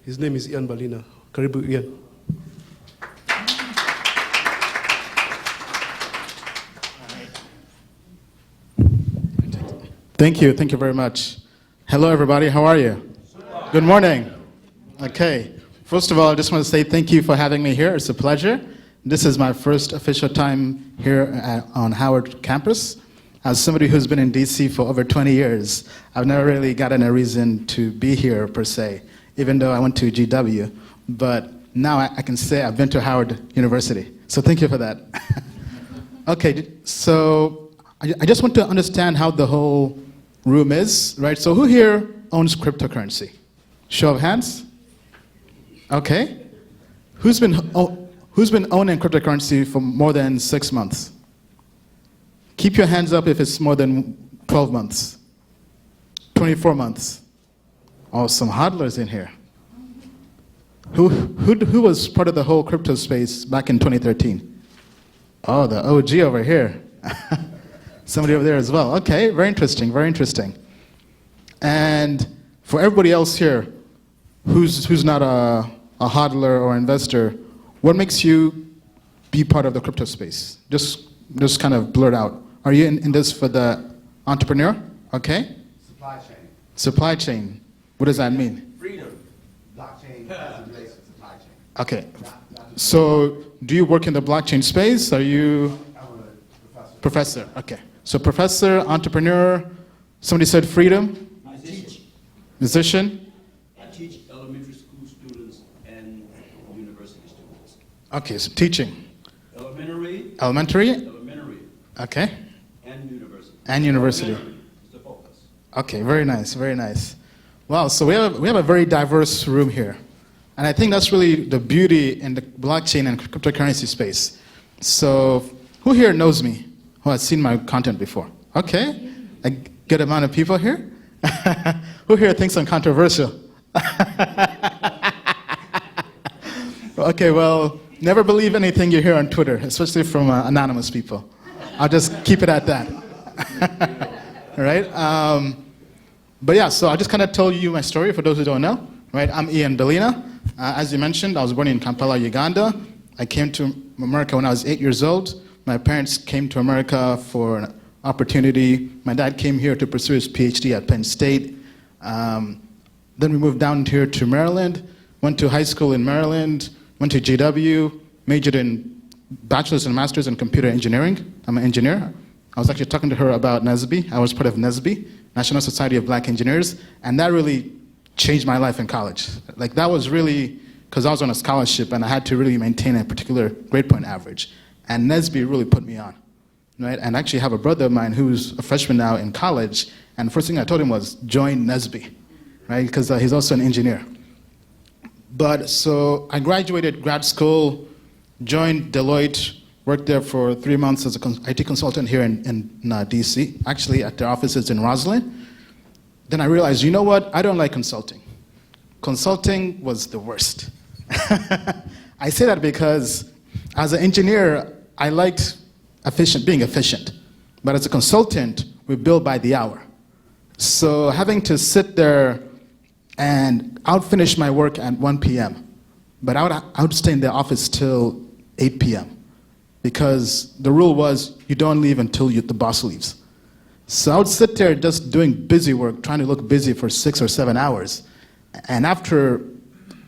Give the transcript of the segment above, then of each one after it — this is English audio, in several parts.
His name is Ian Balina. Karibu, Ian. Thank you very much. Hello everybody, how are you? Good morning. Okay, first of all, I just want to say thank you for having me here. It's a pleasure. This is my first official time here on Howard campus. As somebody who's been in DC for over 20 years, I've never really gotten a reason to be here per se, even though I went to GW. But now I can say I've been to Howard University. So thank you for that. Okay, so I just want to understand how the whole room is, right? So who here owns cryptocurrency? Show of hands. Okay. Who's been owning cryptocurrency for more than 6 months? Keep your hands up if it's more than 12 months. 24 months. Oh, some hodlers in here. Who was part of the whole crypto space back in 2013? Oh, the OG over here. Somebody over there as well. Okay, very interesting, very interesting. And for everybody else here, who's not a hodler or investor, what makes you be part of the crypto space? Just kind of blurt out. Are you in this for the entrepreneur? Okay. Supply chain. Supply chain. What does that mean? Freedom. Blockchain as it relates to supply chain. Okay. So do you work in the blockchain space? Are you I'm a professor. professor? Okay. So professor, entrepreneur, somebody said freedom? Musician. Musician? I teach elementary school students and university students. Okay, so teaching. Elementary, Elementary? Okay. and university. And university. Elementary is the focus. Okay, very nice, very nice. Wow, so we have a very diverse room here. And I think that's really the beauty in the blockchain and cryptocurrency space. So who here knows me? Who has seen my content before? Okay, a good amount of people here. Who here thinks I'm controversial? Okay, well, never believe anything you hear on Twitter, especially from anonymous people. I'll just keep it at that. All right? But yeah, so I'll just kind of tell you my story for those who don't know. Right? I'm Ian Balina. As you mentioned, I was born in Kampala, Uganda. I came to America when I was 8 years old. My parents came to America for an opportunity. My dad came here to pursue his PhD at Penn State. Then we moved down here to Maryland, went to high school in Maryland, went to GW, majored in bachelor's and master's in computer engineering. I'm an engineer. I was actually talking to her about NSBE. I was part of NSBE, National Society of Black Engineers, and that really changed my life in college. Like that was really, because I was on a scholarship and I had to really maintain a particular grade point average. And NSBE really put me on, right? And I actually have a brother of mine who's a freshman now in college, and the first thing I told him was, join NSBE, right? Because he's also an engineer. But so I graduated grad school, joined Deloitte, worked there for 3 months as an IT consultant here in DC, actually at their offices in Roslyn. Then I realized, you know what? I don't like consulting. Consulting was the worst. I say that because as an engineer, I liked being efficient. But as a consultant, we bill by the hour. So having to sit there and I would finish my work at 1 p.m., but I would stay in the office till 8 p.m. because the rule was you don't leave until the boss leaves. So I would sit there just doing busy work, trying to look busy for 6 or 7 hours. And after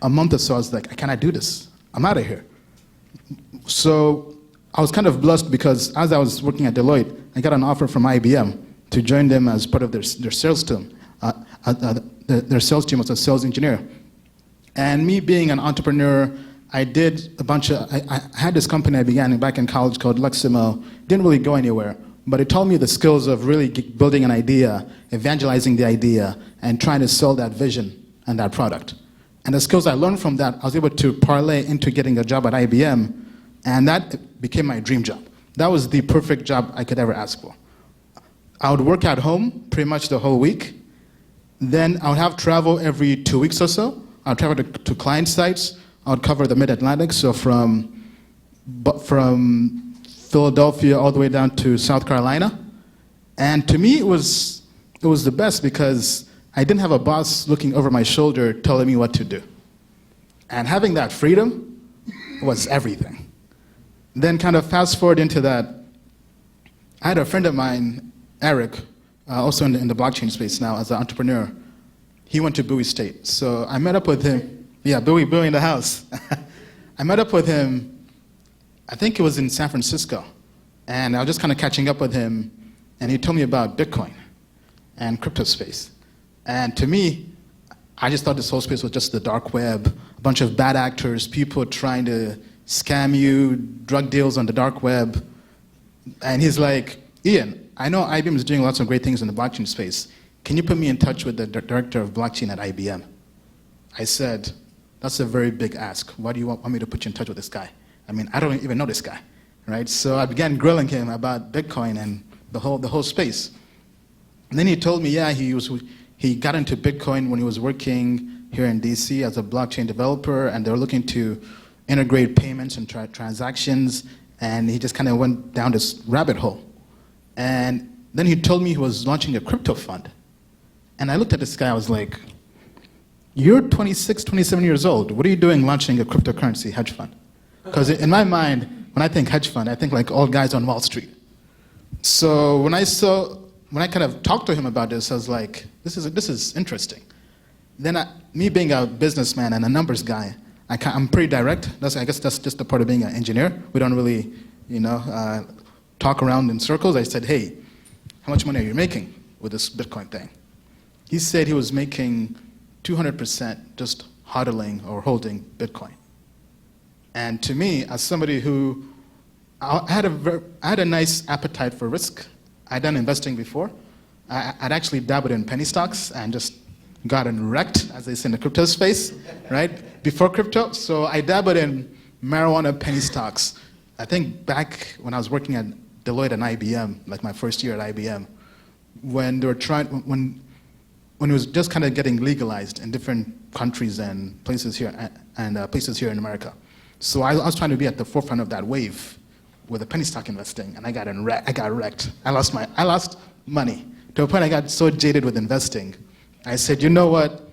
a month or so, I was like, I cannot do this. I'm out of here. So I was kind of blessed because as I was working at Deloitte, I got an offer from IBM to join them as part of their sales team. Their sales team was a sales engineer. And me being an entrepreneur, I did a bunch of, I had this company I began back in college called Luximo. Didn't really go anywhere, but it taught me the skills of really building an idea, evangelizing the idea, and trying to sell that vision and that product. And the skills I learned from that, I was able to parlay into getting a job at IBM, and that became my dream job. That was the perfect job I could ever ask for. I would work at home pretty much the whole week. Then I would have travel every 2 weeks or so. I would travel to client sites. I would cover the Mid-Atlantic, so from Philadelphia all the way down to South Carolina. And to me, it was the best because I didn't have a boss looking over my shoulder telling me what to do. And having that freedom was everything. Then kind of fast forward into that, I had a friend of mine, Eric, also in the blockchain space now as an entrepreneur. He went to Bowie State. So I met up with him. Yeah, Bowie in the house. I met up with him, I think it was in San Francisco. And I was just kind of catching up with him, and he told me about Bitcoin and crypto space. And to me, I just thought this whole space was just the dark web, a bunch of bad actors, people trying to scam you, drug deals on the dark web. And he's like, Ian, I know IBM is doing lots of great things in the blockchain space. Can you put me in touch with the director of blockchain at IBM? I said, that's a very big ask. Why do you want me to put you in touch with this guy? I mean, I don't even know this guy, right? So I began grilling him about Bitcoin and the whole space. And then he told me, yeah, he got into Bitcoin when he was working here in DC as a blockchain developer, and they were looking to integrate payments and transactions, and he just kind of went down this rabbit hole. And then he told me he was launching a crypto fund. And I looked at this guy, I was like, you're 26, 27 years old. What are you doing launching a cryptocurrency hedge fund? Because in my mind, when I think hedge fund, I think like old guys on Wall Street. So when I kind of talked to him about this, I was like, this is interesting. Then me being a businessman and a numbers guy, I'm pretty direct. I guess that's just the part of being an engineer. We don't really, talk around in circles. I said, hey, how much money are you making with this Bitcoin thing? He said he was making 200% just hodling or holding Bitcoin. And to me, as somebody who I had a nice appetite for risk. I'd done investing before. I'd actually dabbled in penny stocks and just gotten wrecked, as they say in the crypto space, right? Before crypto. So I dabbled in marijuana penny stocks. I think back when I was working at Deloitte and IBM, like my first year at IBM, when they were when it was just kind of getting legalized in different countries and places here places here in America. So I was trying to be at the forefront of that wave with the penny stock investing, and I got wrecked. I lost money to a point I got so jaded with investing. I said, you know what?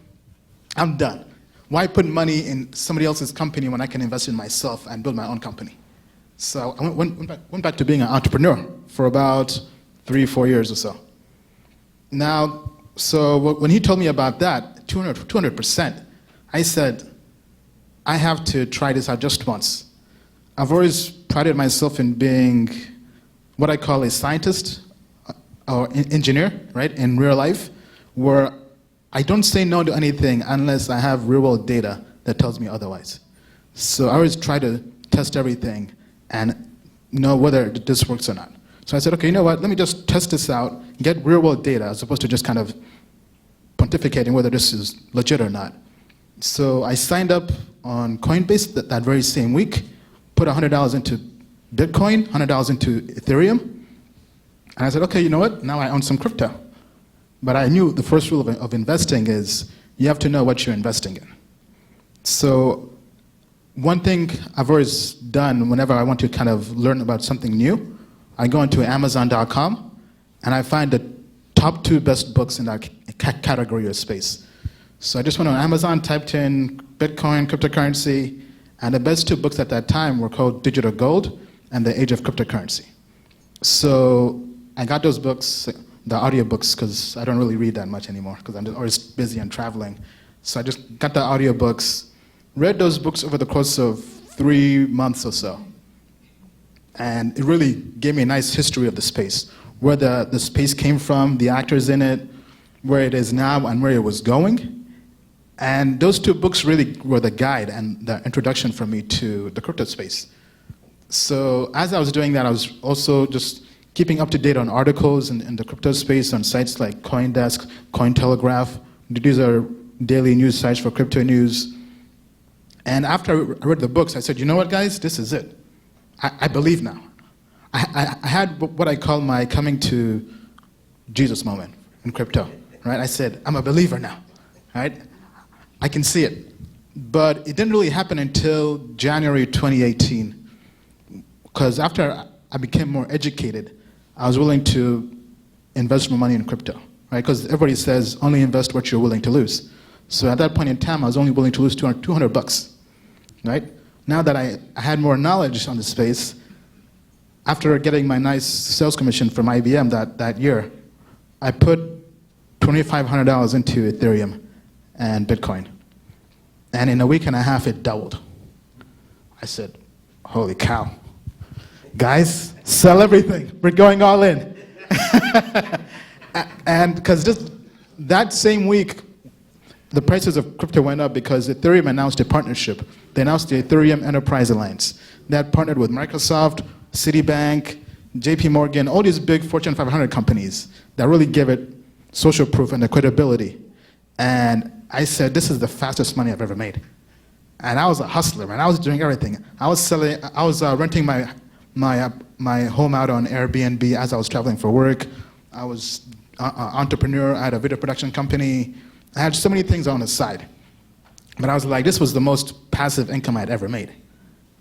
I'm done. Why put money in somebody else's company when I can invest in myself and build my own company? So I went back to being an entrepreneur for about 3-4 years or so. Now, so when he told me about that, 200%, I said, I have to try this out just once. I've always prided myself in being what I call a scientist or engineer, right, in real life, where I don't say no to anything unless I have real world data that tells me otherwise. So I always try to test everything and know whether this works or not. So I said, okay, you know what, let me just test this out, get real world data as opposed to just kind of pontificating whether this is legit or not. So I signed up on Coinbase that very same week, put $100 into Bitcoin, $100 into Ethereum, and I said, okay, you know what, now I own some crypto. But I knew the first rule of investing is you have to know what you're investing in. So one thing I've always done whenever I want to kind of learn about something new, I go into Amazon.com and I find the top 2 best books in that category or space. So I just went on Amazon, typed in Bitcoin, cryptocurrency, and the best 2 books at that time were called Digital Gold and The Age of Cryptocurrency. So I got those books, the audiobooks, because I don't really read that much anymore because I'm just always busy and traveling. So I just got the audiobooks, read those books over the course of 3 months or so. And it really gave me a nice history of the space, where the space came from, the actors in it, where it is now, and where it was going. And those 2 books really were the guide and the introduction for me to the crypto space. So as I was doing that, I was also just keeping up to date on articles in the crypto space on sites like CoinDesk, Cointelegraph. These are daily news sites for crypto news. And after I read the books, I said, you know what, guys, this is it. I believe now. I had what I call my coming to Jesus moment in crypto, right? I said, I'm a believer now, right? I can see it. But it didn't really happen until January 2018, because after I became more educated, I was willing to invest more money in crypto, right? Because everybody says only invest what you're willing to lose. So at that point in time, I was only willing to lose $200 bucks. right? Now that I had more knowledge on the space, after getting my nice sales commission from IBM that year, I put $2,500 into Ethereum and Bitcoin. And in a week and a half, it doubled. I said, holy cow. Guys, sell everything. We're going all in. And because that same week, the prices of crypto went up because Ethereum announced a partnership. They announced the Ethereum Enterprise Alliance. That partnered with Microsoft, Citibank, JP Morgan, all these big Fortune 500 companies that really give it social proof and the credibility. And I said, this is the fastest money I've ever made. And I was a hustler, man. I was doing everything. I was renting my home out on Airbnb as I was traveling for work. I was an entrepreneur. I had a video production company. I had so many things on the side. But I was like, this was the most passive income I'd ever made,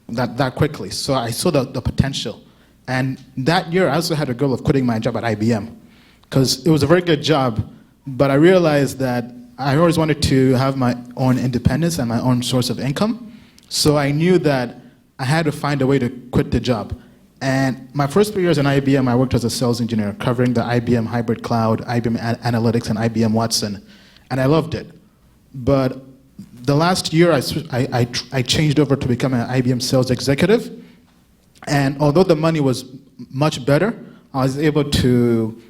that quickly. So I saw the potential. And that year, I also had a goal of quitting my job at IBM, because it was a very good job, but I realized that I always wanted to have my own independence and my own source of income. So I knew that I had to find a way to quit the job. And my first 3 years in IBM, I worked as a sales engineer, covering the IBM Hybrid Cloud, IBM Analytics, and IBM Watson. And I loved it. But the last year, I changed over to become an IBM sales executive. And although the money was much better, I was able to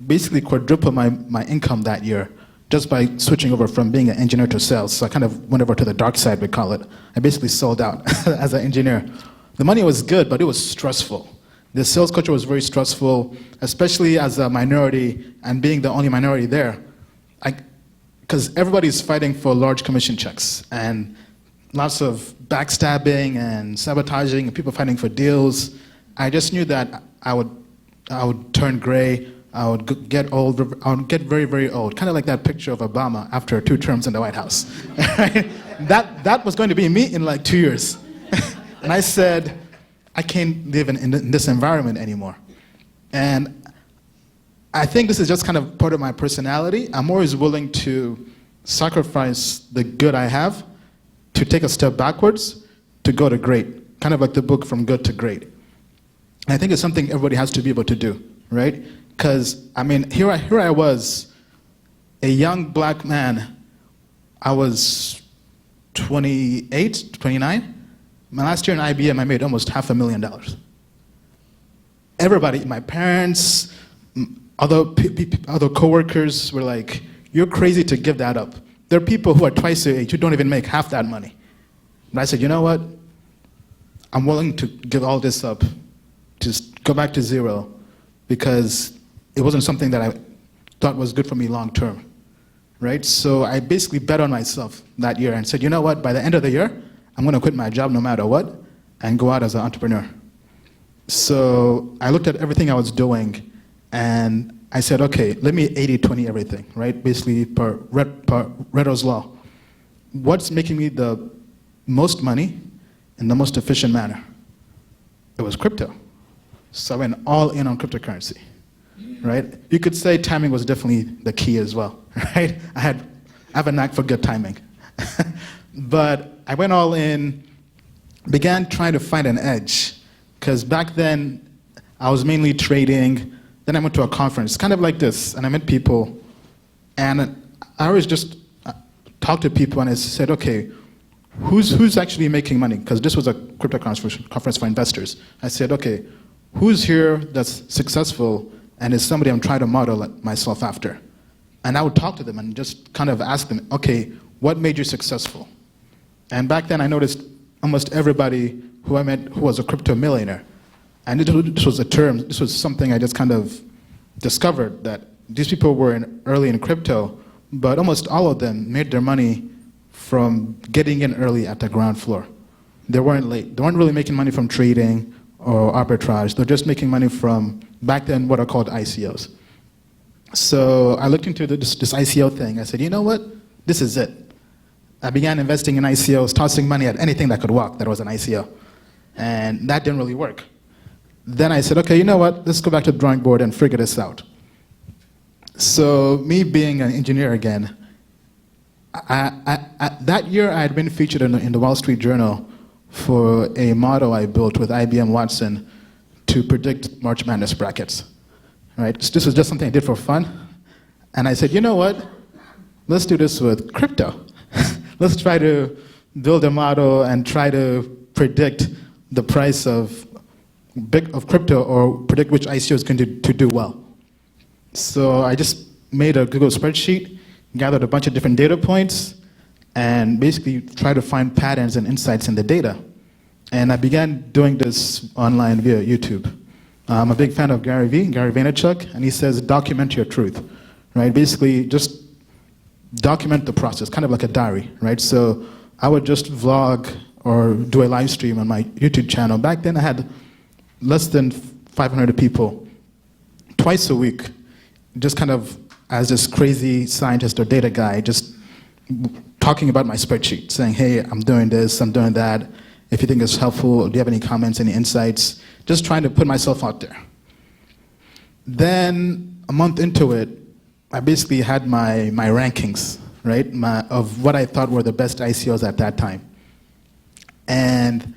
basically quadruple my income that year just by switching over from being an engineer to sales. So I kind of went over to the dark side, we call it. I basically sold out as an engineer. The money was good, but it was stressful. The sales culture was very stressful, especially as a minority and being the only minority there. Because everybody's fighting for large commission checks and lots of backstabbing and sabotaging and people fighting for deals. I just knew that I would turn gray. I would get old. I would get very, very old. Kind of like that picture of Obama after 2 terms in the White House. That was going to be me in like 2 years. And I said, I can't live in this environment anymore. And I think this is just kind of part of my personality. I'm always willing to sacrifice the good I have to take a step backwards to go to great. Kind of like the book From Good to Great. And I think it's something everybody has to be able to do, right? Because, I mean, here I was, a young black man. I was 28, 29. My last year in IBM, I made almost $500,000. Everybody, my parents, other coworkers were like, you're crazy to give that up. There are people who are twice your age who don't even make half that money. And I said, you know what? I'm willing to give all this up, just go back to zero, because it wasn't something that I thought was good for me long term, right? So I basically bet on myself that year and said, you know what? By the end of the year, I'm going to quit my job no matter what and go out as an entrepreneur. So I looked at everything I was doing and I said, okay, let me 80-20 everything, right? Basically, per Retto's law. What's making me the most money in the most efficient manner? It was crypto. So I went all in on cryptocurrency, right? You could say timing was definitely the key as well, right? I have a knack for good timing. But I went all in, began trying to find an edge, because back then I was mainly trading. Then I went to a conference, kind of like this, and I met people, and I always just talked to people, and I said, okay, who's actually making money? Because this was a crypto conference for investors. I said, okay, who's here that's successful and is somebody I'm trying to model myself after? And I would talk to them and just kind of ask them, okay, what made you successful? And back then I noticed almost everybody who I met who was a crypto millionaire. And this was a term, this was something I just kind of discovered, that these people were early in crypto, but almost all of them made their money from getting in early at the ground floor. They weren't late. They weren't really making money from trading or arbitrage. They're just making money from, back then, what are called ICOs. So I looked into this ICO thing. I said, you know what? This is it. I began investing in ICOs, tossing money at anything that could walk that was an ICO. And that didn't really work. Then I said, okay, you know what? Let's go back to the drawing board and figure this out. So me being an engineer again, that year I had been featured in the Wall Street Journal for a model I built with IBM Watson to predict March Madness brackets. Right? So this was just something I did for fun. And I said, you know what? Let's do this with crypto. Let's try to build a model and try to predict the price of crypto or predict which ICO is going to do well. So I just made a Google spreadsheet, gathered a bunch of different data points, and basically tried to find patterns and insights in the data. And I began doing this online via YouTube. I'm a big fan of Gary Vaynerchuk, and he says, document your truth, right? Basically, just document the process, kind of like a diary, right? So I would just vlog or do a live stream on my YouTube channel. Back then, I had less than 500 people twice a week, just kind of as this crazy scientist or data guy, just talking about my spreadsheet, saying, hey, I'm doing this, I'm doing that. If you think it's helpful, do you have any comments, any insights? Just trying to put myself out there. Then, a month into it, I basically had my rankings, right, of what I thought were the best ICOs at that time. And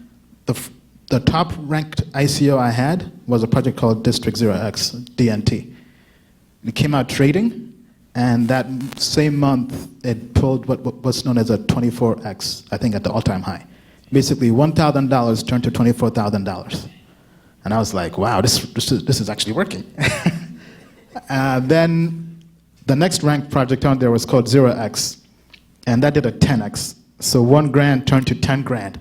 the top ranked ICO I had was a project called District 0x, DNT. It came out trading, and that same month, it pulled what's known as a 24x, I think at the all-time high. Basically, $1,000 turned to $24,000. And I was like, wow, this is actually working. Then the next ranked project on there was called 0x, and that did a 10x. So $1,000 turned to 10 grand.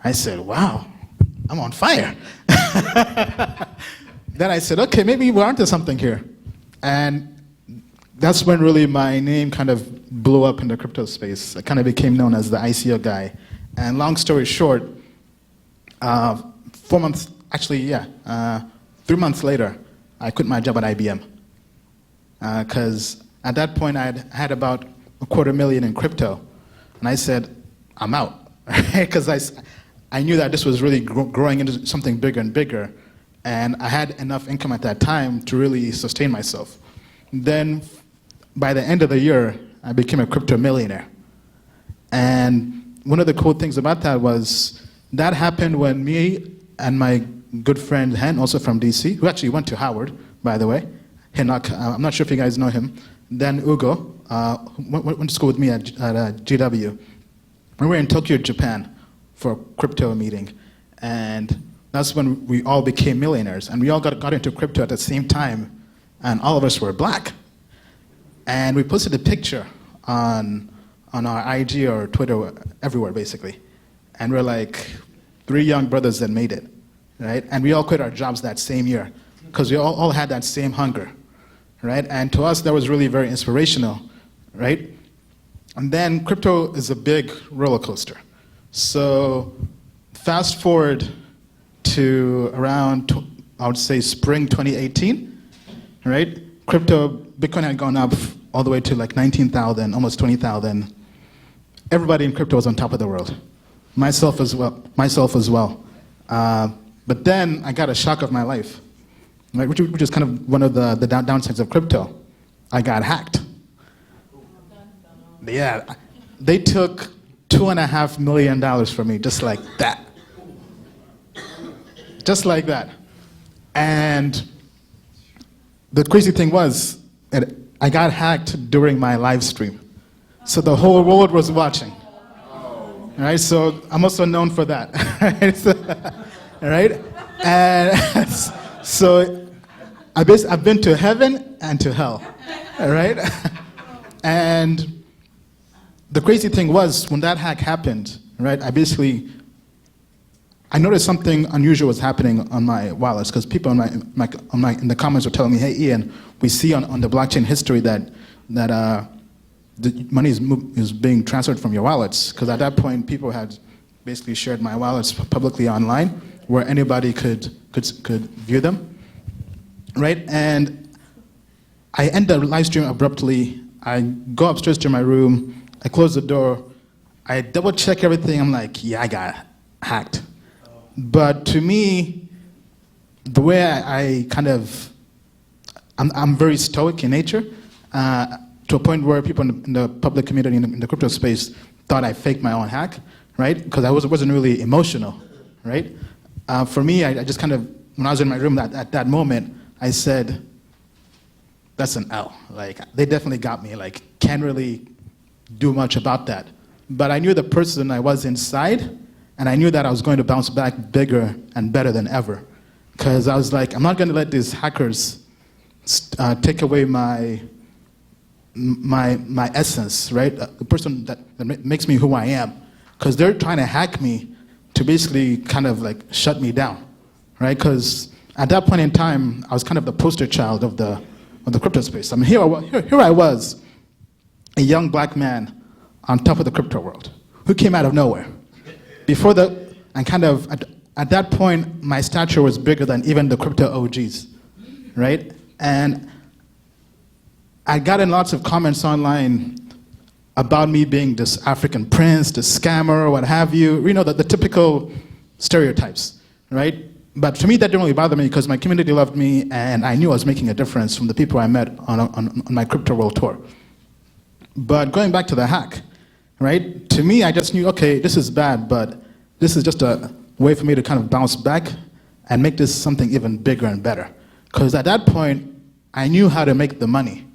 I said, wow, I'm on fire. Then I said, okay, maybe we're onto something here. And that's when really my name kind of blew up in the crypto space. I kind of became known as the ICO guy. And long story short, 3 months later, I quit my job at IBM. Because at that point, I had about $250,000 in crypto. And I said, I'm out. Because I knew that this was really growing into something bigger and bigger. And I had enough income at that time to really sustain myself. Then, by the end of the year, I became a crypto millionaire. And one of the cool things about that was that happened when me and my good friend Hen, also from DC, who actually went to Howard, by the way, Hinak, I'm not sure if you guys know him, then Ugo, went to school with me at GW. We were in Tokyo, Japan for a crypto meeting. And that's when we all became millionaires. And we all got into crypto at the same time. And all of us were black. And we posted a picture on our IG or Twitter, everywhere basically. And we're like 3 young brothers that made it, right? And we all quit our jobs that same year because we all had that same hunger, right? And to us, that was really very inspirational, right? And then crypto is a big roller coaster. So fast forward to around, I would say spring 2018, right? Bitcoin had gone up all the way to like 19,000, almost 20,000. Everybody in crypto was on top of the world. Myself as well. But then I got a shock of my life, right? which is kind of one of the downsides of crypto. I got hacked. Yeah, they took $2.5 million from me, just like that. Just like that. And the crazy thing was, I got hacked during my live stream. So the whole world was watching. All right, so I'm also known for that. All right? And so I've been to heaven and to hell. All right? And the crazy thing was, when that hack happened, right, I noticed something unusual was happening on my wallets, because people in the comments were telling me, hey, Ian, we see on the blockchain history that the money is being transferred from your wallets, because at that point, people had basically shared my wallets publicly online, where anybody could view them, right? And I end the live stream abruptly. I go upstairs to my room. I close the door. I double check everything. I'm like, yeah, I got hacked. But to me, the way I'm very stoic in nature, to a point where people in the public community, in the crypto space, thought I faked my own hack, right? Because I wasn't really emotional, right? For me, I just kind of, when I was in my room at that moment, I said, that's an L. Like, they definitely got me. Like, can't really do much about that. But I knew the person I was inside, and I knew that I was going to bounce back bigger and better than ever. Because I was like, I'm not going to let these hackers take away my essence, right? The person that makes me who I am. Because they're trying to hack me to basically kind of like shut me down, right? Because at that point in time, I was kind of the poster child of the crypto space. I mean, here I was, a young black man on top of the crypto world, who came out of nowhere. And kind of, at that point, my stature was bigger than even the crypto OGs, right? And I got in lots of comments online about me being this African prince, this scammer, what have you. You know, the typical stereotypes, right? But to me, that didn't really bother me because my community loved me, and I knew I was making a difference from the people I met on my crypto world tour. But going back to the hack, right? To me, I just knew, okay, this is bad, but this is just a way for me to kind of bounce back and make this something even bigger and better. Because at that point, I knew how to make the money.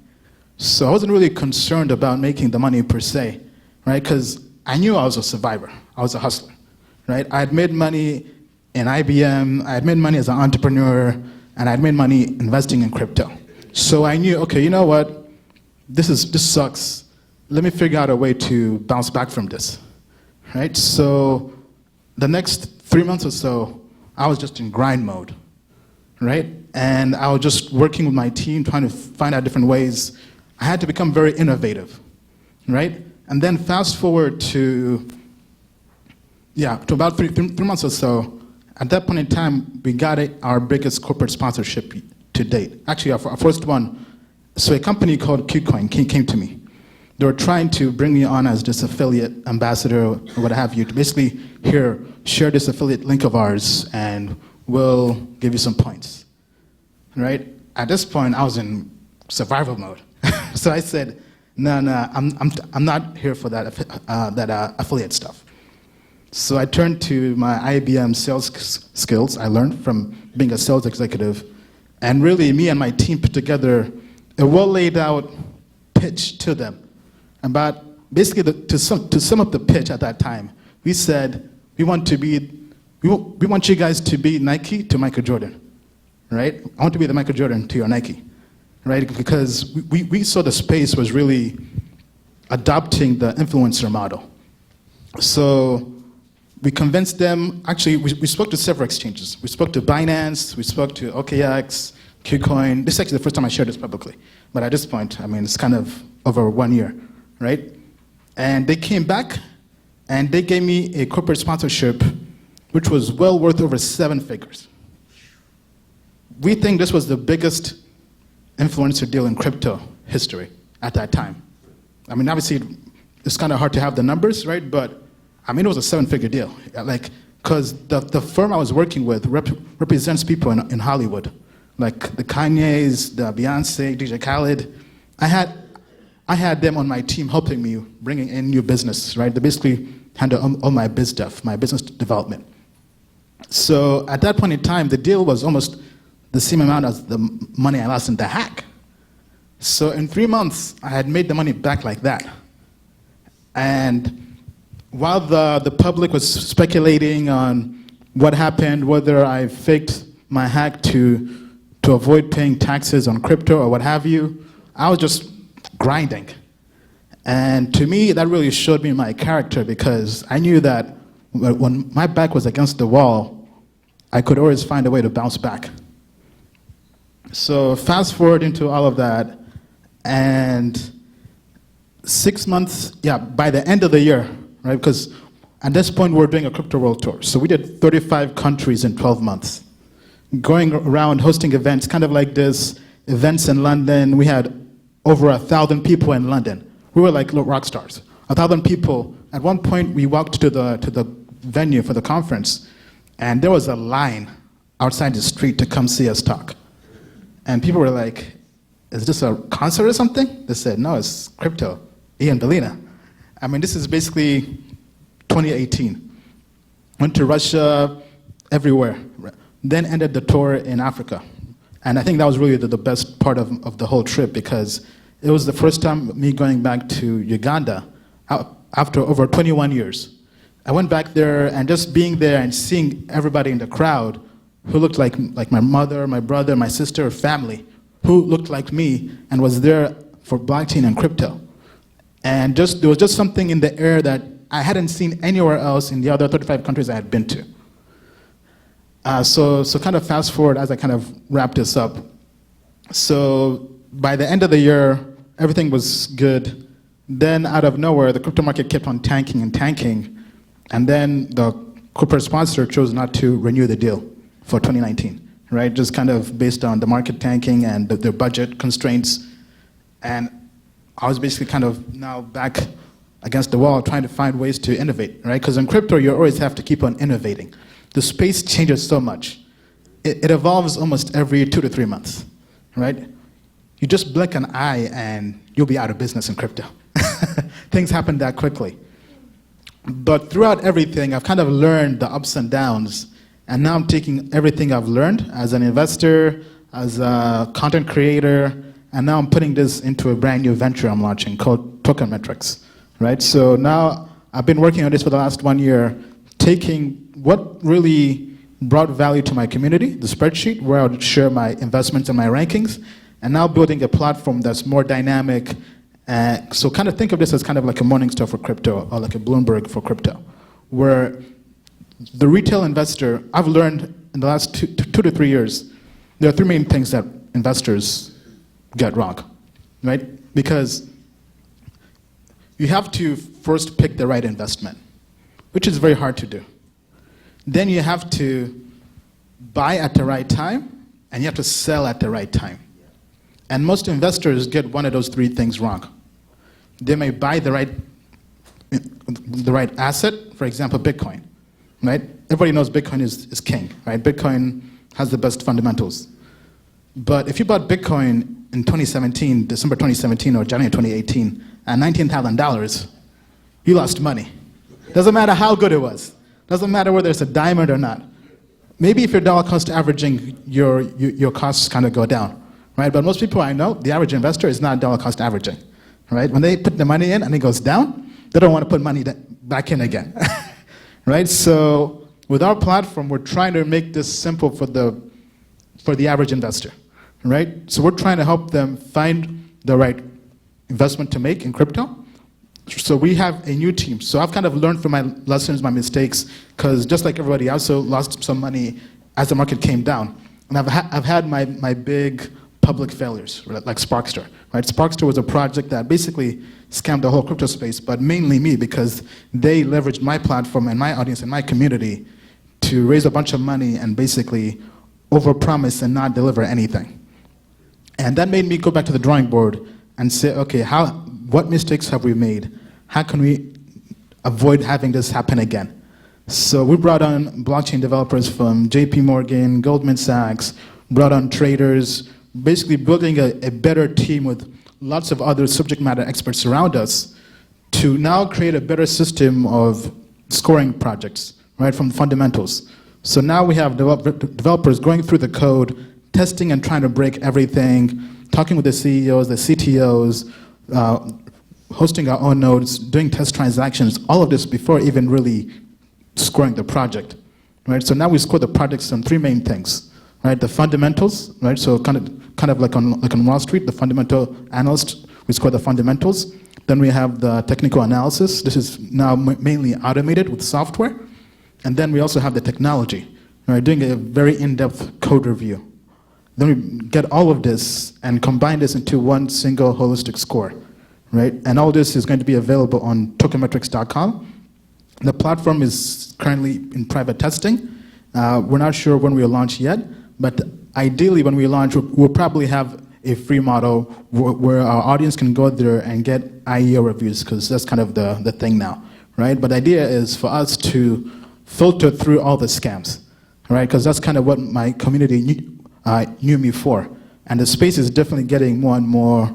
So I wasn't really concerned about making the money per se, right? Because I knew I was a survivor. I was a hustler, right? I had made money in IBM, I had made money as an entrepreneur, and I had made money investing in crypto. So I knew, okay, you know what? This sucks. Let me figure out a way to bounce back from this, right? So the next 3 months or so, I was just in grind mode, right? And I was just working with my team, trying to find out different ways. I had to become very innovative, right? And then fast forward to about three months or so. At that point in time, we got our biggest corporate sponsorship to date. Actually, our first one. So a company called KuCoin came to me. They were trying to bring me on as this affiliate ambassador or what have you, to basically share this affiliate link of ours, and we'll give you some points, right? At this point, I was in survival mode. So I said, no, I'm not here for that affiliate stuff. So I turned to my IBM sales skills I learned from being a sales executive, and really me and my team put together a well laid out pitch to them about basically to sum up the pitch at that time. We said we want you guys to be Nike to Michael Jordan, right? I want to be the Michael Jordan to your Nike, right? Because we saw the space was really adopting the influencer model. So we convinced them. Actually, we spoke to several exchanges. We spoke to Binance, we spoke to OKX, KuCoin. This is actually the first time I shared this publicly. But at this point, I mean, it's kind of over 1 year, right? And they came back, and they gave me a corporate sponsorship, which was well worth over 7 figures. We think this was the biggest influencer deal in crypto history at that time. I mean, obviously, it's kind of hard to have the numbers, right? But I mean, it was a 7-figure deal. Like, because the firm I was working with represents people in Hollywood, like the Kanyes, the Beyonce, DJ Khaled. I had them on my team helping me, bringing in new business, right? They basically handle all my biz stuff, my business development. So at that point in time, the deal was almost the same amount as the money I lost in the hack. So in 3 months, I had made the money back like that. And while the public was speculating on what happened, whether I faked my hack to avoid paying taxes on crypto or what have you, I was just grinding. And to me, that really showed me my character, because I knew that when my back was against the wall, I could always find a way to bounce back. So fast forward into all of that, and 6 months, by the end of the year, right? Because at this point, we were doing a crypto world tour. So we did 35 countries in 12 months, going around hosting events, kind of like this, events in London. We had over 1,000 people in London. We were like rock stars. 1,000 people. At one point, we walked to the venue for the conference, and there was a line outside the street to come see us talk. And people were like, is this a concert or something? They said, no, it's crypto, Ian Ballina. I mean, this is basically 2018. Went to Russia, everywhere. Then ended the tour in Africa. And I think that was really the best part of the whole trip, because it was the first time me going back to Uganda after over 21 years. I went back there, and just being there and seeing everybody in the crowd who looked like my mother, my brother, my sister, family, who looked like me and was there for blockchain and crypto. And there was just something in the air that I hadn't seen anywhere else in the other 35 countries I had been to. So kind of fast forward as I kind of wrap this up. So by the end of the year, everything was good. Then out of nowhere, the crypto market kept on tanking and tanking. And then the corporate sponsor chose not to renew the deal for 2019, right? Just kind of based on the market tanking and their budget constraints. And I was basically kind of now back against the wall trying to find ways to innovate, right? Because in crypto, you always have to keep on innovating. The space changes so much. It evolves almost every 2 to 3 months, right? You just blink an eye and you'll be out of business in crypto. Things happen that quickly. But throughout everything, I've kind of learned the ups and downs, and now I'm taking everything I've learned as an investor, as a content creator, and now I'm putting this into a brand new venture I'm launching called Token Metrics, right? So now I've been working on this for the last 1 year, taking what really brought value to my community, the spreadsheet, where I would share my investments and my rankings, and now building a platform that's more dynamic. So kind of think of this as kind of like a Morningstar for crypto, or like a Bloomberg for crypto, where the retail investor, I've learned in the last 2 to 3 years, there are 3 main things that investors get wrong, right? Because you have to first pick the right investment, which is very hard to do. Then you have to buy at the right time, and you have to sell at the right time. And most investors get one of those 3 things wrong. They may buy the right asset, for example, Bitcoin, right? Everybody knows Bitcoin is king, right? Bitcoin has the best fundamentals. But if you bought Bitcoin in 2017, December 2017 or January 2018, at $19,000, you lost money. Doesn't matter how good it was. Doesn't matter whether it's a diamond or not. Maybe if you're dollar cost averaging, your costs kind of go down, right? But most people I know, the average investor is not dollar cost averaging, right? When they put the money in and it goes down, they don't want to put money back in again, right? So with our platform, we're trying to make this simple for the average investor, right? So we're trying to help them find the right investment to make in crypto. So we have a new team. So I've kind of learned from my lessons, my mistakes, because just like everybody, I also lost some money as the market came down. And I've had my big public failures, like Sparkster, right? Sparkster was a project that basically scammed the whole crypto space, but mainly me, because they leveraged my platform and my audience and my community to raise a bunch of money and basically overpromise and not deliver anything. And that made me go back to the drawing board and say, okay, what mistakes have we made? How can we avoid having this happen again? So we brought on blockchain developers from JP Morgan, Goldman Sachs, brought on traders, basically building a better team with lots of other subject matter experts around us to now create a better system of scoring projects, right, from fundamentals. So now we have developers going through the code, testing and trying to break everything, talking with the CEOs, the CTOs, hosting our own nodes, doing test transactions, all of this before even really scoring the project, right? So now we score the projects on 3 main things, right? The fundamentals, right? So kind of like on Wall Street, the fundamental analyst, we score the fundamentals. Then we have the technical analysis. This is now mainly automated with software. And then we also have the technology, right? Doing a very in-depth code review. Then we get all of this and combine this into one single holistic score, right? And all this is going to be available on tokenmetrics.com. The platform is currently in private testing. We're not sure when we'll launch yet, but ideally when we launch, we'll probably have a free model where our audience can go there and get IEO reviews, because that's kind of the thing now, right? But the idea is for us to filter through all the scams, right? Because that's kind of what my community knew me for. And the space is definitely getting more and more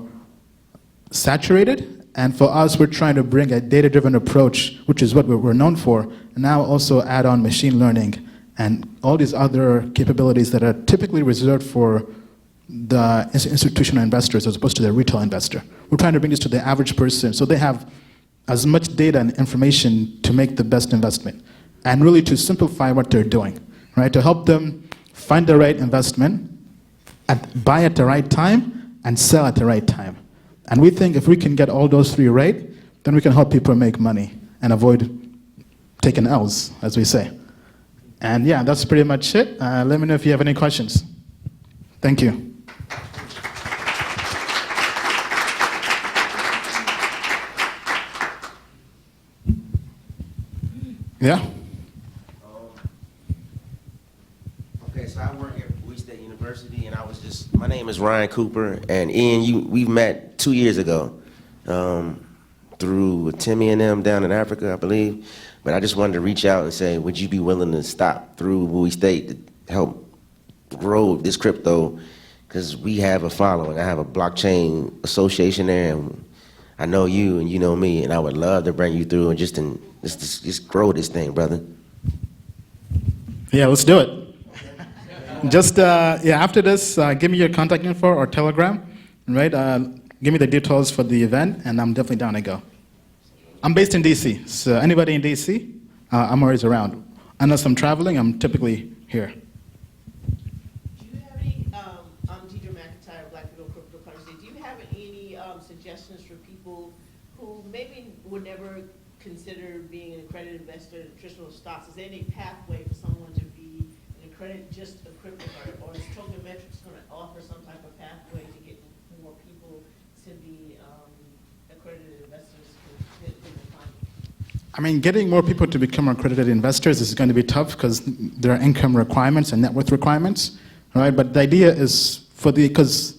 saturated, And for us, we're trying to bring a data-driven approach, which is what we're known for, and now also add on machine learning and all these other capabilities that are typically reserved for the institutional investors as opposed to the retail investor. We're trying to bring this to the average person so they have as much data and information to make the best investment, and really to simplify what they're doing, right? To help them find the right investment, buy at the right time, and sell at the right time. And we think if we can get all those three right, then we can help people make money and avoid taking L's, as we say. And yeah, that's pretty much it. Let me know if you have any questions. Thank you. Yeah? Okay, so I work at Bowie State University, and my name is Ryan Cooper, and Ian, we've met 2 years ago through Timmy and them down in Africa, I believe. But I just wanted to reach out and say, would you be willing to stop through Bowie State to help grow this crypto? Because we have a following. I have a blockchain association there, and I know you and you know me, and I would love to bring you through and just grow this thing, brother. Yeah, let's do it. Just, after this, give me your contact info or Telegram, right? Give me the details for the event, and I'm definitely down to go. I'm based in DC, so anybody in DC, I'm always around. Unless I'm traveling, I'm typically here. Do you have any, I'm Deidre McIntyre, Black Widow Cryptocurrency. Do you have any suggestions for people who maybe would never consider being an accredited investor in traditional stocks? Is there any pathway for someone to be an accredited just a crypto, or is Tokenmetrics going to offer some type of pathway to get more people to be accredited investors? I mean, getting more people to become accredited investors is going to be tough because there are income requirements and net worth requirements, right? But the idea is because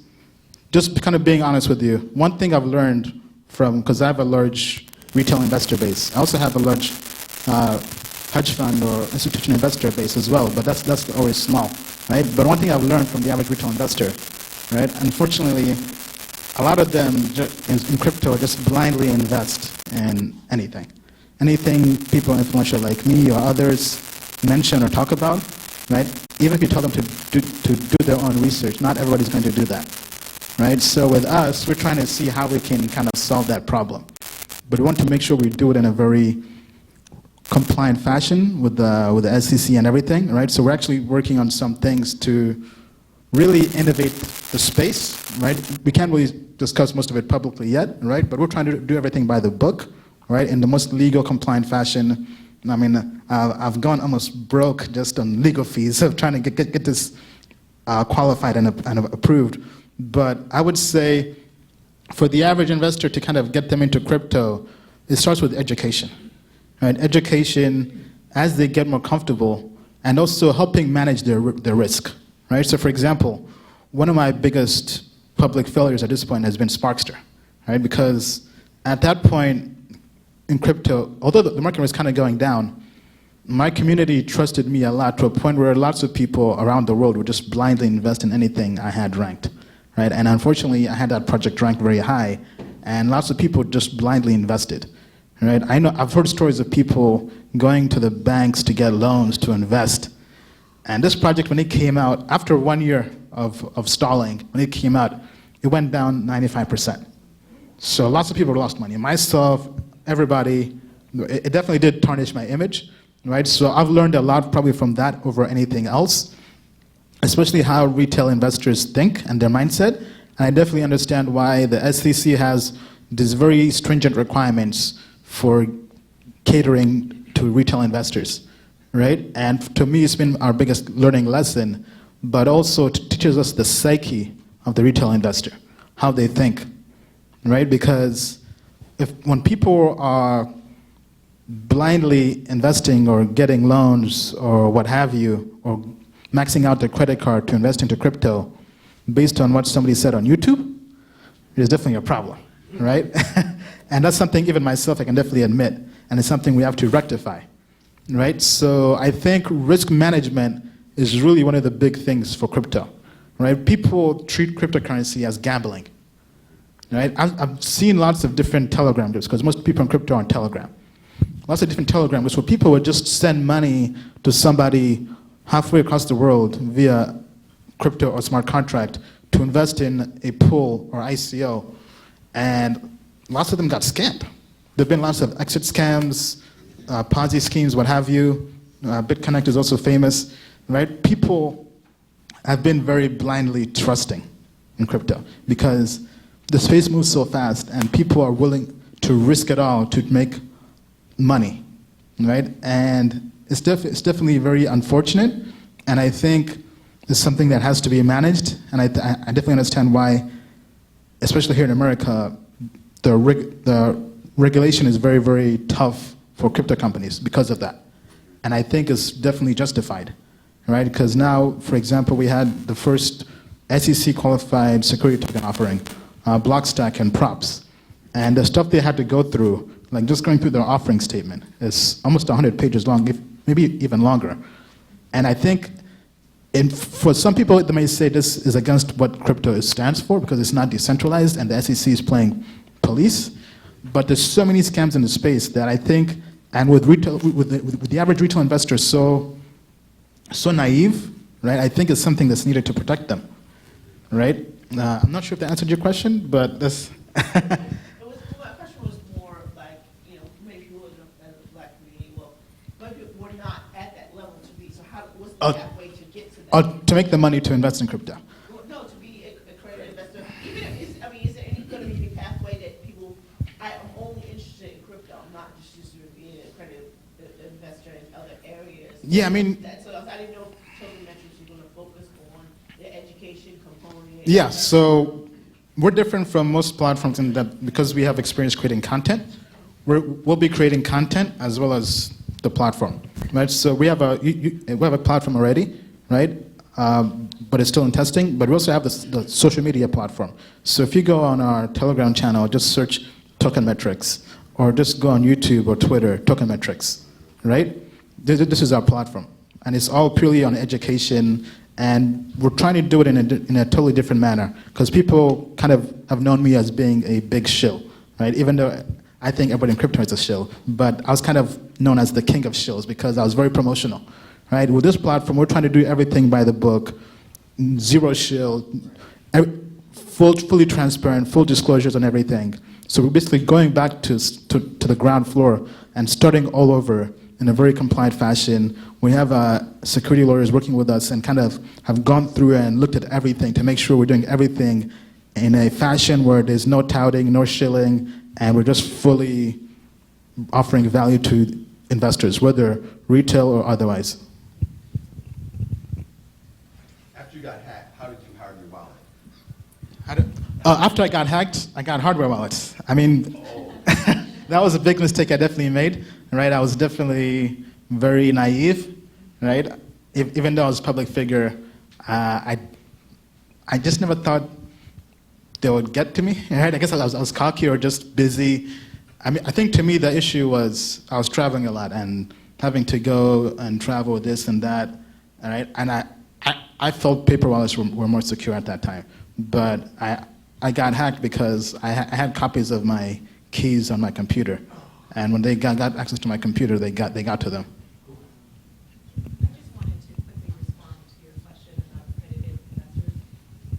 just kind of being honest with you, one thing I've learned because I have a large retail investor base. I also have a large hedge fund or institutional investor base as well, but that's always small, right? But one thing I've learned from the average retail investor, right? Unfortunately, a lot of them in crypto just blindly invest in anything. Anything people influential like me or others mention or talk about, right? Even if you tell them to do their own research, not everybody's going to do that, right? So with us, we're trying to see how we can kind of solve that problem. But we want to make sure we do it in a very compliant fashion with the SEC and everything, right? So we're actually working on some things to really innovate the space, right? We can't really discuss most of it publicly yet, right? But we're trying to do everything by the book, right? In the most legal, compliant fashion. I mean, I've gone almost broke just on legal fees of trying to get this qualified and approved. But I would say for the average investor to kind of get them into crypto, it starts with education, right? Education as they get more comfortable, and also helping manage their risk, right? So for example, one of my biggest public failures at this point has been Sparkster, right? Because at that point in crypto, although the market was kind of going down, my community trusted me a lot to a point where lots of people around the world would just blindly invest in anything I had ranked, right? And unfortunately, I had that project ranked very high, and lots of people just blindly invested, right? I've heard stories of people going to the banks to get loans to invest, and this project, when it came out, after 1 year of stalling, when it came out, it went down 95%. So lots of people lost money. Myself, everybody, it definitely did tarnish my image, right? So I've learned a lot probably from that over anything else, especially how retail investors think and their mindset. And I definitely understand why the SEC has these very stringent requirements for catering to retail investors, right? And to me, it's been our biggest learning lesson, but also it teaches us the psyche of the retail investor, how they think, right? Because when people are blindly investing or getting loans or what have you, or maxing out their credit card to invest into crypto based on what somebody said on YouTube, it is definitely a problem, right? And that's something even myself I can definitely admit, and it's something we have to rectify, right? So I think risk management is really one of the big things for crypto, right? People treat cryptocurrency as gambling. right? I've seen lots of different Telegram groups, because most people in crypto are on Telegram. Lots of different Telegram groups where people would just send money to somebody halfway across the world via crypto or smart contract to invest in a pool or ICO, and lots of them got scammed. There have been lots of exit scams, Ponzi schemes, what have you. BitConnect is also famous, right? People have been very blindly trusting in crypto because the space moves so fast and people are willing to risk it all to make money, right? And it's definitely very unfortunate, and I think it's something that has to be managed, and I definitely understand why, especially here in America, the regulation is very, very tough for crypto companies because of that. And I think it's definitely justified, right? Because now, for example, we had the first SEC qualified security token offering, Blockstack and Props. And the stuff they had to go through, like just going through their offering statement, is almost 100 pages long, maybe even longer. And I think for some people, they may say this is against what crypto stands for because it's not decentralized and the SEC is playing police. But there's so many scams in the space that I think, and with the average retail investor so naive, right? I think it's something that's needed to protect them, right? I'm not sure if that answered your question, but that's. My question was more like, you know, many people in the Black community, well, many people were not at that level to be, so what's the pathway to get to that? To make the money to invest in crypto. Well, no, to be a accredited investor. Even if is there any going to be a pathway that people, I am only interested in crypto, I'm not just interested in being an accredited investor in other areas. Yeah, I mean. So I didn't know if Token Metrics was going to focus on the education component. Yeah, so we're different from most platforms in that because we have experience creating content, we'll be creating content as well as the platform, right? So we have we have a platform already, right? But it's still in testing. But we also have the social media platform. So if you go on our Telegram channel, just search Token Metrics, or just go on YouTube or Twitter, Token Metrics, right? This is our platform, and it's all purely on education. And we're trying to do it in a totally different manner because people kind of have known me as being a big shill, right? Even though I think everybody in crypto is a shill, but I was kind of known as the king of shills because I was very promotional, right? With this platform, we're trying to do everything by the book, zero shill, fully transparent, full disclosures on everything. So we're basically going back to the ground floor and starting all over in a very compliant fashion. We have security lawyers working with us and kind of have gone through and looked at everything to make sure we're doing everything in a fashion where there's no touting, no shilling, and we're just fully offering value to investors, whether retail or otherwise. After you got hacked, how did you hide your wallet? After I got hacked, I got hardware wallets. I mean, that was a big mistake I definitely made, right? I was definitely very naive, right? Even though I was a public figure, I just never thought they would get to me, right? I guess I was cocky or just busy. I mean, I think to me the issue was I was traveling a lot and having to go and travel this and that, all right? And I felt paper wallets were more secure at that time. But I got hacked because I had copies of my keys on my computer. And when they got access to my computer, they got to them. I just wanted to quickly respond to your question about accredited investors.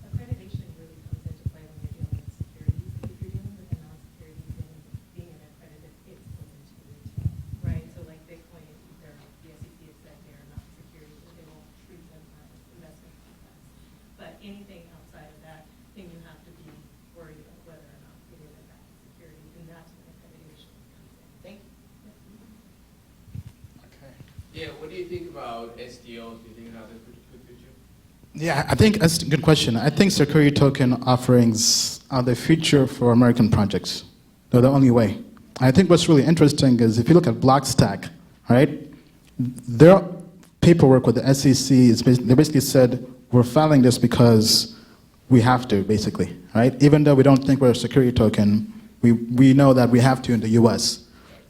Accreditation really comes into play when you're dealing with securities. If you're dealing with a non-security, then being an accredited, it goes into retail, right? So like Bitcoin and Ether, the SEC has said they're not securities, or they won't treat them as investment contracts. But anything outside of that, then you have to be worried about whether or not it is in fact a security, and that's when accreditation comes in. Thank you. Yeah, what do you think about STOs? Do you think that is a good future? Yeah, I think that's a good question. I think security token offerings are the future for American projects. They're the only way. I think what's really interesting is if you look at Blockstack, right? Their paperwork with the SEC they basically said we're filing this because we have to, basically, right? Even though we don't think we're a security token, we know that we have to in the U.S.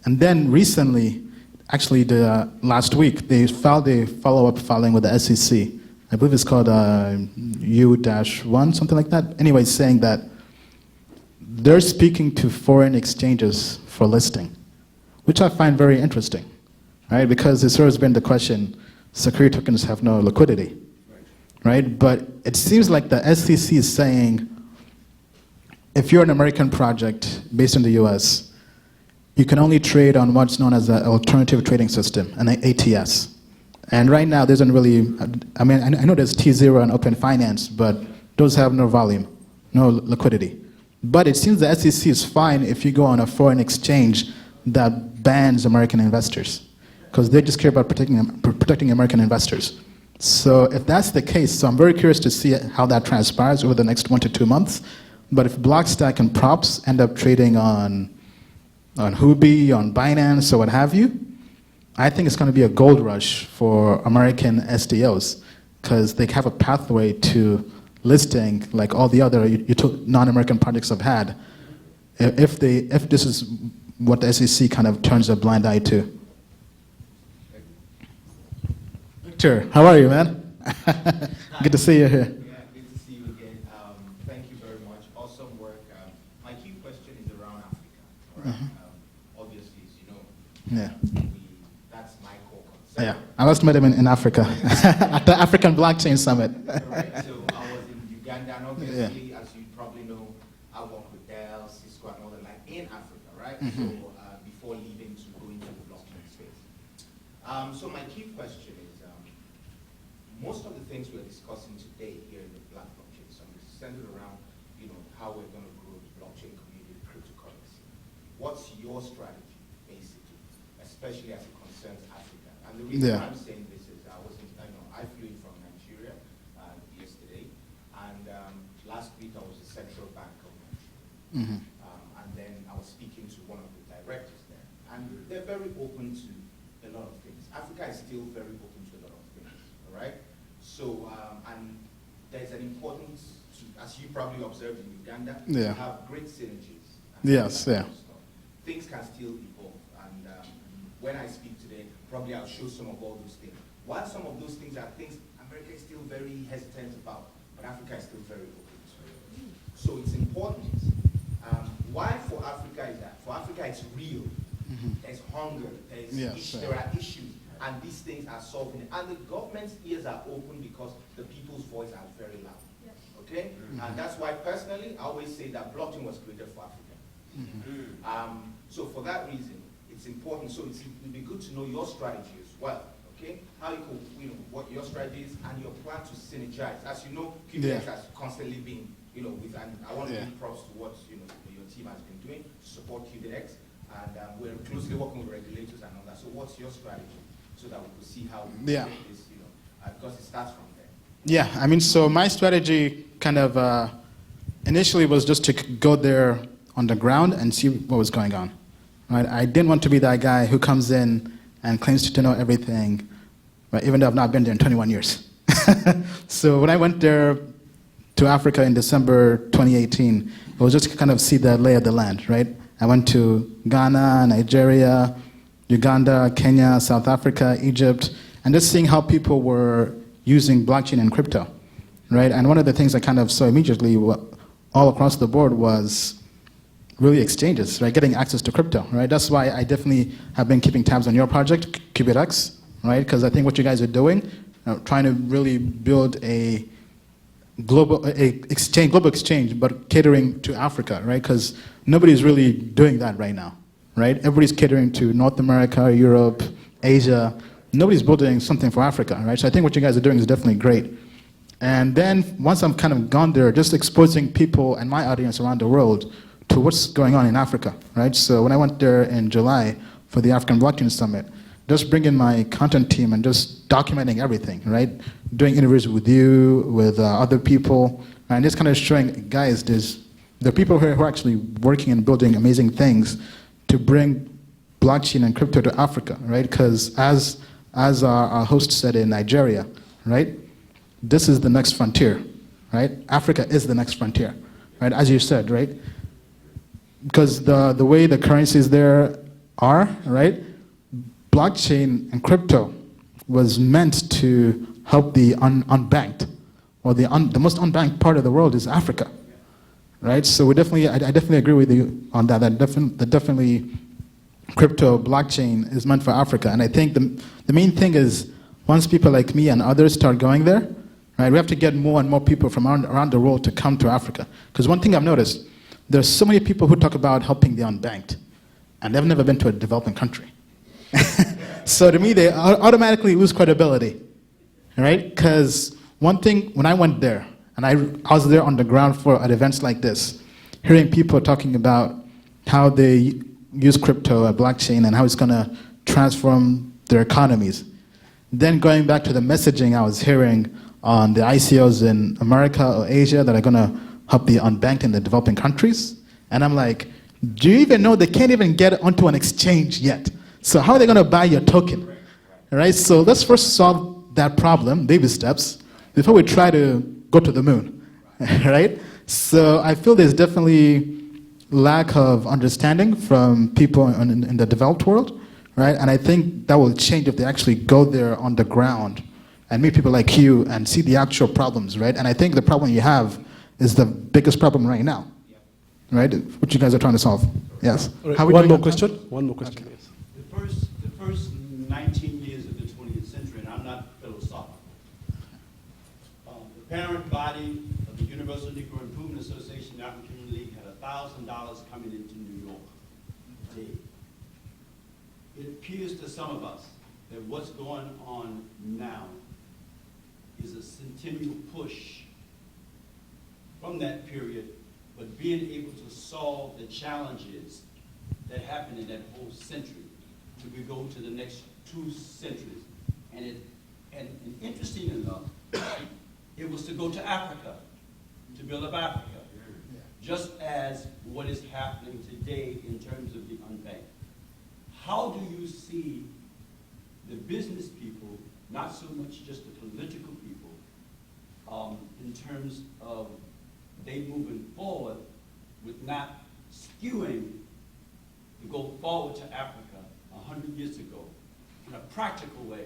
And then recently, actually last week, they filed a follow-up filing with the SEC. I believe it's called U-1, something like that. Anyway, saying that they're speaking to foreign exchanges for listing, which I find very interesting, right? Because it's always been the question, security tokens have no liquidity, right? But it seems like the SEC is saying, if you're an American project based in the US, you can only trade on what's known as an alternative trading system, an ATS. And right now, there isn't really, I mean, I know there's T0 and Open Finance, but those have no volume, no liquidity. But it seems the SEC is fine if you go on a foreign exchange that bans American investors, because they just care about protecting American investors. So if that's the case, so I'm very curious to see how that transpires over the next 1 to 2 months. But if Blockstack and props end up trading on Huobi, on Binance, or what have you, I think it's going to be a gold rush for American SDOs, because they have a pathway to listing like all the other non-American projects have had, if this is what the SEC kind of turns a blind eye to. Victor, how are you, man? Good to see you here. Yeah, good to see you again. Thank you very much. Awesome work. My key question is around Africa. Right? Obviously, as you know, Yeah. that's my core concern. Yeah, I last met him in Africa at the African Blockchain Summit. Correct. So I was in Uganda, and obviously, as you probably know, I work with Dell, Cisco, and all that, like in Africa, right? So before leaving to go into the blockchain space. So my key question is, most of the things we're discussing today here in the Black Blockchain Summit is centered around, how we're going to grow the blockchain community, cryptocurrency. What's your strategy, basically, especially as it concerns Africa? And the reason I'm saying this is I flew in from Nigeria yesterday, and last week I was the central bank of Nigeria. And then I was speaking to one of the directors there, and they're very open to a lot of things. Africa is still very open to a lot of things, all right? So, and there's an importance to, as you probably observed in Uganda, to have great synergies. Yes, yeah. Things can still evolve, and when I speak today, probably I'll show some of all those things. While some of those things are things America is still very hesitant about, but Africa is still very open to. So it's important. Why for Africa is that? For Africa, it's real. There's hunger. There are issues. And these things are solving it. And the government's ears are open because the people's voice are very loud. Yes. Okay? And that's why, personally, I always say that blockchain was created for Africa. So for that reason, it's important. So it would be good to know your strategy as well. Okay? How you could, what your strategy is and your plan to synergize. As you know, QBX has constantly been, with, and I want to give props to what, your team has been doing to support QBX. And we're closely working with regulators and all that. So what's your strategy? So that we could see how we make this, because it starts from there. Yeah, I mean, so my strategy kind of initially was just to go there on the ground and see what was going on. Right? I didn't want to be that guy who comes in and claims to know everything, right, even though I've not been there in 21 years. So when I went there to Africa in December 2018, it was just to kind of see the lay of the land, right? I went to Ghana, Nigeria, Uganda, Kenya, South Africa, Egypt, and just seeing how people were using blockchain and crypto, right? And one of the things I kind of saw immediately all across the board was really exchanges, right? Getting access to crypto, right? That's why I definitely have been keeping tabs on your project, QBitX, right? Because I think what you guys are doing, trying to really build a global exchange, but catering to Africa, right? Because nobody's really doing that right now. Right? Everybody's catering to North America, Europe, Asia. Nobody's building something for Africa, right? So I think what you guys are doing is definitely great. And then once I'm kind of gone there, just exposing people and my audience around the world to what's going on in Africa, right? So when I went there in July for the African Blockchain Summit, just bringing my content team and just documenting everything, right? Doing interviews with you, with other people, and just kind of showing, guys, there are people here who are actually working and building amazing things to bring blockchain and crypto to Africa, right? Because as our host said in Nigeria, right? This is the next frontier, right? Africa is the next frontier, right? As you said, right? Because the way the currencies there are, right? Blockchain and crypto was meant to help the unbanked, or the most unbanked part of the world is Africa, right? So I definitely agree with you on that. That definitely crypto blockchain is meant for Africa. And I think the main thing is once people like me and others start going there, right, we have to get more and more people from around the world to come to Africa. Because one thing I've noticed, there's so many people who talk about helping the unbanked, and they've never been to a developing country. So to me, they automatically lose credibility, right? Because one thing, when I went there, and I was there on the ground floor at events like this, hearing people talking about how they use crypto, blockchain, and how it's going to transform their economies. Then going back to the messaging I was hearing on the ICOs in America or Asia that are going to help the unbanked in the developing countries. And I'm like, do you even know they can't even get onto an exchange yet? So how are they going to buy your token? Right? So let's first solve that problem, baby steps, before we try to go to the moon. Right? So I feel there's definitely lack of understanding from people in the developed world, right? And I think that will change if they actually go there on the ground and meet people like you and see the actual problems, right? And I think the problem you have is the biggest problem right now, right? What you guys are trying to solve. Yes. All right, How are we one doing more on question. time? One more question. Okay. Yes. The first 19 years of the 20th century, and I'm not philosophical, the parent body of the Universal Negro Improvement Association, the African Community League, had $1,000 coming into New York a day. It appears to some of us that what's going on now is a centennial push from that period, but being able to solve the challenges that happened in that whole century to we go to the next 2 centuries. And interesting enough, it was to go to Africa, to build up Africa, just as what is happening today in terms of the unbanked. How do you see the business people, not so much just the political people, in terms of they moving forward with not skewing to go forward to Africa 100 years ago in a practical way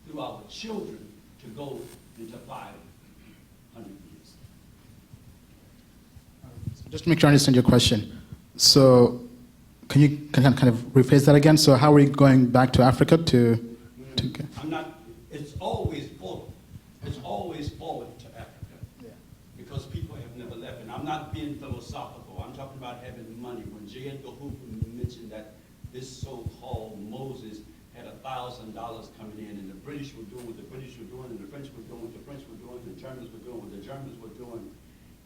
through our children to go into 500 years? Just to make sure I understand your question. So can you kind of rephrase that again? So how are we going back to Africa to get? I'm not, it's always forward. It's always forward to Africa. Yeah. Because people have never left. And I'm not being philosophical. I'm talking about having money. When J. Edgar Hoover mentioned that this so-called Moses had $1,000 coming in, and the British were doing what the British were doing, and the French were doing what the French were doing, and the Germans were doing what the Germans were doing.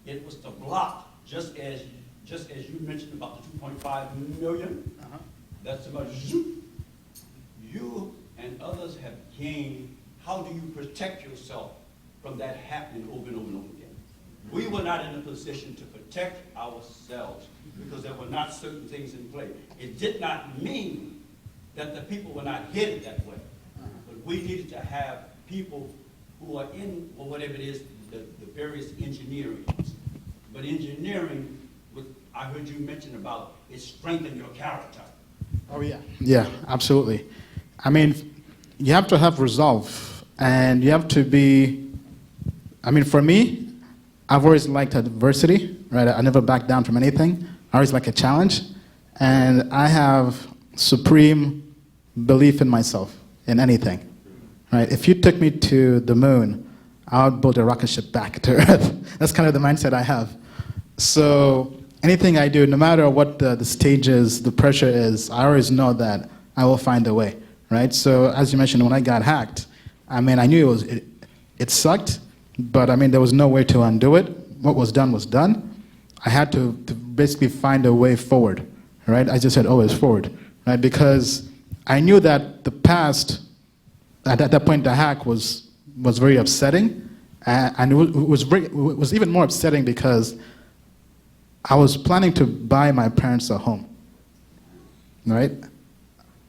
It was to block, just as you mentioned about the 2.5 million. That's about you and others have gained. How do you protect yourself from that happening over and over and over again? We were not in a position to protect ourselves because there were not certain things in play. It did not mean that the people were not headed that way. But we needed to have people who are in, or whatever it is, the various engineering. But engineering, I heard you mention about it strengthen your character. Oh yeah. Yeah, absolutely. I mean, you have to have resolve, and you have to be, I mean, for me, I've always liked adversity, right? I never back down from anything. I always like a challenge, and I have supreme belief in myself, in anything, right? If you took me to the moon, I would build a rocket ship back to Earth. That's kind of the mindset I have. So anything I do, no matter what the stage is, the pressure is, I always know that I will find a way, right? So as you mentioned, when I got hacked, I mean, I knew it sucked, but I mean, there was no way to undo it. What was done was done. I had to basically find a way forward, right? I just said, always forward, right? Because I knew that the past, at that point, the hack was very upsetting, and it was even more upsetting because I was planning to buy my parents a home, right?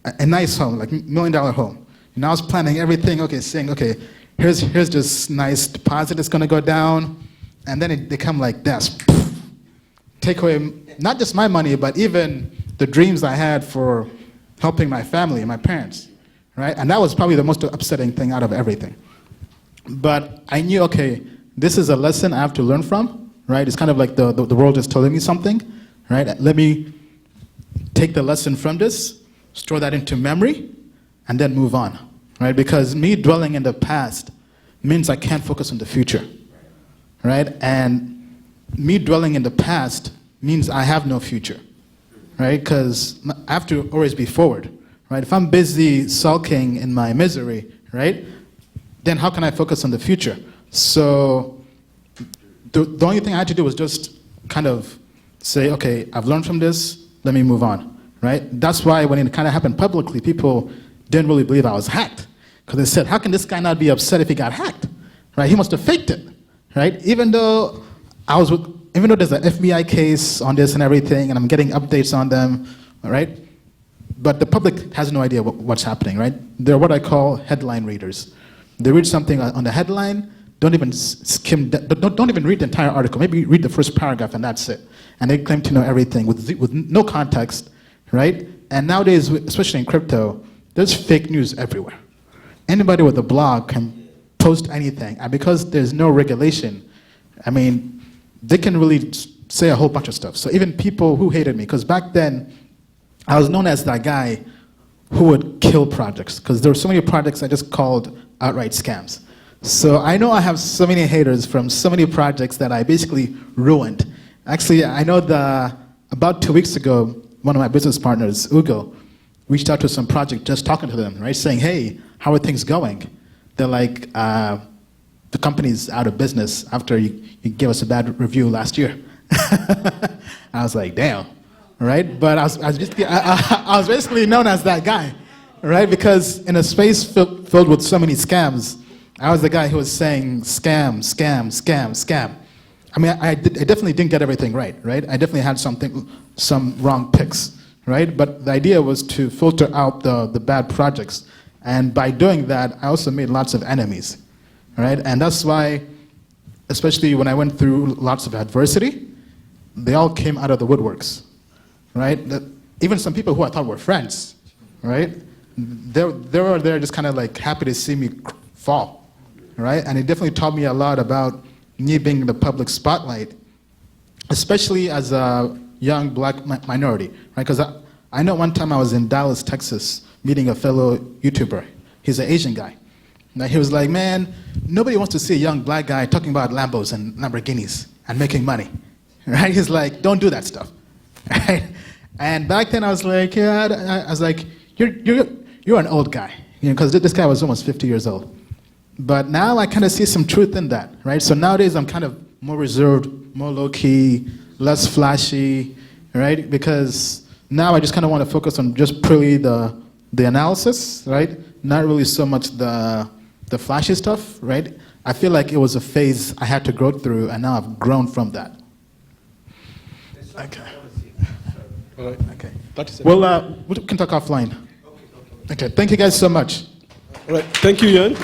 A nice home, like $1 million home. And I was planning everything, okay, saying, okay, here's this nice deposit that's gonna go down, and then they come like this. Take away not just my money, but even the dreams I had for helping my family and my parents, right? And that was probably the most upsetting thing out of everything. But I knew, okay, this is a lesson I have to learn from, right? It's kind of like the world is telling me something, right? Let me take the lesson from this, store that into memory, and then move on, right? Because me dwelling in the past means I can't focus on the future, right? And me dwelling in the past means I have no future, right? Because I have to always be forward, right? If I'm busy sulking in my misery, right, then how can I focus on the future? So the only thing I had to do was just kind of say, okay, I've learned from this, let me move on, right? That's why when it kind of happened publicly, people didn't really believe I was hacked. Because they said, how can this guy not be upset if he got hacked, right? He must have faked it, right? Even though there's an FBI case on this and everything, and I'm getting updates on them, right? But the public has no idea what's happening, right? They're what I call headline readers. They read something on the headline, don't even don't even read the entire article. Maybe read the first paragraph and that's it. And they claim to know everything with no context, right? And nowadays, especially in crypto, there's fake news everywhere. Anybody with a blog can post anything, and because there's no regulation, I mean, they can really say a whole bunch of stuff. So even people who hated me, because back then, I was known as that guy who would kill projects, because there were so many projects I just called outright scams. So I know I have so many haters from so many projects that I basically ruined. Actually, I know about 2 weeks ago, one of my business partners, Ugo, reached out to some project just talking to them, right, saying, hey, how are things going? They're like, the company's out of business after you gave us a bad review last year. I was like, damn, right? But I was basically known as that guy, right? Because in a space filled with so many scams, I was the guy who was saying scam, scam, scam, scam. I mean, I definitely didn't get everything right? I definitely had some wrong picks, right? But the idea was to filter out the bad projects. And by doing that, I also made lots of enemies, right? And that's why, especially when I went through lots of adversity, they all came out of the woodworks, right? Even some people who I thought were friends, right? They were there just kind of like happy to see me fall, right? And it definitely taught me a lot about me being in the public spotlight, especially as a young black minority, right? Because I know one time I was in Dallas, Texas, meeting a fellow YouTuber. He's an Asian guy. And he was like, man, nobody wants to see a young black guy talking about Lambos and Lamborghinis and making money, right? He's like, don't do that stuff, right? And back then I was like, yeah, I was like, you're an old guy, because this guy was almost 50 years old. But now I kind of see some truth in that, right? So nowadays I'm kind of more reserved, more low-key, less flashy, right? Because now I just kind of want to focus on just purely the analysis, right? Not really so much the flashy stuff, right? I feel like it was a phase I had to grow through, and now I've grown from that. Okay. All right. Okay. That is it. Well, we can talk offline. Okay. Thank you guys so much. All right. Thank you, Ian.